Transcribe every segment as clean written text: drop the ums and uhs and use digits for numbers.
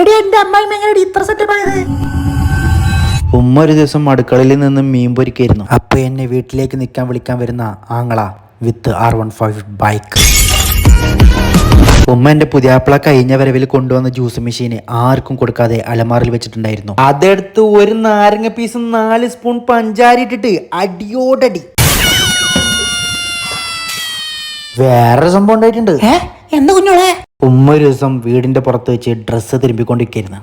എടി എന്റെ അമ്മായി എങ്ങനെ ഇത്ര സെറ്റപ്പ് ആയത്? ഉമ്മ ഒരു ദിവസം അടുക്കളയിൽ നിന്ന് മീൻ പൊരിക്കായിരുന്നു. അപ്പൊ എന്നെ വീട്ടിലേക്ക് നിൽക്കാൻ വിളിക്കാൻ വരുന്ന ആങ്ങള വിത്ത് R15 ബൈക്ക്. ഉമ്മ എന്റെ പുതിയാപ്പിള കഴിഞ്ഞ വരവിൽ കൊണ്ടുവന്ന ജ്യൂസ് മെഷീന് ആർക്കും കൊടുക്കാതെ അലമാറിൽ വെച്ചിട്ടുണ്ടായിരുന്നു. അതെടുത്ത് ഒരു നാരങ്ങ പീസ് 4 സ്പൂൺ പഞ്ചാര ഇട്ടിട്ട് അടിയോടടി. വേറെ സംഭവം ഉണ്ടായിട്ടുണ്ട്. എന്താ കുഞ്ഞോളെ? ഉമ്മ ഒരു ദിവസം വീടിന്റെ പുറത്ത് വെച്ച് ഡ്രസ്സ് തിരുമ്പിക്കൊണ്ടിരിക്കുന്നു.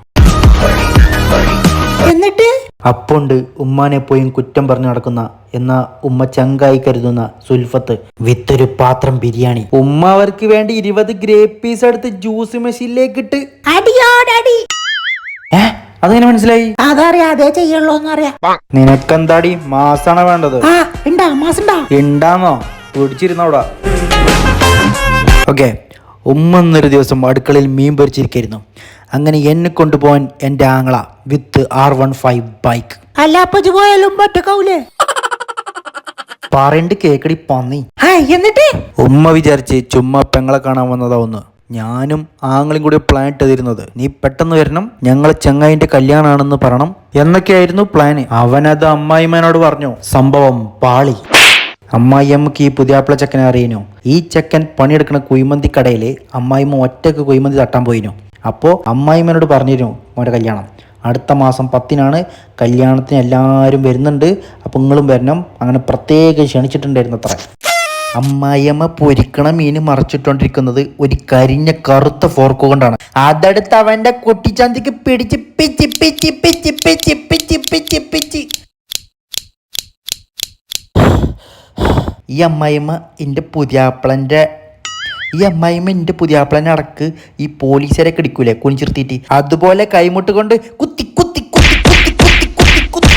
എന്നിട്ട് അപ്പോണ്ട് ഉമ്മാനെ പോയും കുറ്റം പറഞ്ഞു നടക്കുന്ന എന്നാ ഉമ്മ ചങ്കായി കരുതുന്ന സുൽഫത്ത് വിത്തൊരു പാത്രം ബിരിയാണി ഉമ്മ അവർക്ക് വേണ്ടി 20 ഗ്രേപ്പ് പീസ് എടുത്ത് ജ്യൂസ് മെഷീനിലേക്ക് ഇട്ട് അടിയോടടി. അതെങ്ങനെ മനസ്സിലായി? അതറിയാം, അതേ ചെയ്യുള്ളൂന്ന് അറിയാം. നിനക്കെന്താടി മാസാണ് വേണ്ടത്? ഉണ്ടാന്നോ? പിടിച്ചിരുന്നോടാ. ഓക്കെ, ഉമ്മ എന്നൊരു ദിവസം അടുക്കളയിൽ മീൻ പൊരിച്ചിരിക്കുന്നു. അങ്ങനെ എന്നെ കൊണ്ടുപോകാൻ എൻ്റെ ആങ്ങള വിത്ത് R15 ബൈക്ക്. അല്ല അപ്പച്ചു പോയാലും പറ്റക്കാവൂലേ? പറയണ്ട് കേക്കടി പന്നി. എന്നിട്ട് ഉമ്മ വിചാരിച്ച് ചുമ്മാ പെങ്ങളെ കാണാൻ വന്നതാവുന്നു. ഞാനും ആങ്ങളും കൂടി പ്ലാൻ ഇട്ടിരുന്നത്, നീ പെട്ടെന്ന് വരണം, ഞങ്ങളെ ചങ്ങായിന്റെ കല്യാണാണെന്ന് പറയണം എന്നൊക്കെയായിരുന്നു പ്ലാന്. അവനത് അമ്മായിമാനോട് പറഞ്ഞു. സംഭവം പാളി. അമ്മായിയമ്മക്ക് ഈ പുതിയാപ്പിള ചെക്കനെ അറിയനു. ഈ ചെക്കൻ പണിയെടുക്കുന്ന കുഴിമന്തി കടയിൽ അമ്മായിമ്മ ഒറ്റക്ക് കുഴിമന്തി തട്ടാൻ പോയിനു. അപ്പോൾ അമ്മായിമ്മനോട് പറഞ്ഞിരുന്നു, മോൻ്റെ കല്യാണം അടുത്ത മാസം 10-നാണ്, കല്യാണത്തിന് എല്ലാവരും വരുന്നുണ്ട്, അപ്പം നിങ്ങളും വരണം. അങ്ങനെ പ്രത്യേകം ക്ഷണിച്ചിട്ടുണ്ടായിരുന്നു അത്ര. അമ്മായിയമ്മ പൊരിക്കണ മീൻ മറച്ചിട്ടോണ്ടിരിക്കുന്നത് ഒരു കരിഞ്ഞ കറുത്ത ഫോർക്ക് കൊണ്ടാണ്. അതെടുത്ത് അവന്റെ കുട്ടിച്ചാന്തിക്ക് പിടിച്ച് പിച്ചി പിച്ചി പിച്ചി പിച്ചി പിച്ചി പിച്ചി പിച്ചി. ഈ അമ്മായിമ്മ എൻ്റെ പുതിയാപ്പിളൻ്റെ അടക്ക് ഈ പോലീസുകാരൊക്കെ ഇടിക്കൂലേ കുനിച്ചിർത്തിയിട്ട്, അതുപോലെ കൈമുട്ട് കൊണ്ട് കുത്തി കുത്തി കുത്തി കുത്തി കുത്തി കുത്തി കുത്തി.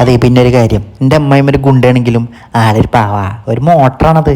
അതെ, പിന്നെ ഒരു കാര്യം, എൻ്റെ അമ്മായിമ്മ ഒരു ഗുണ്ടാണെങ്കിലും ആളൊരു പാവാ, ഒരു മോട്ടറാണത്.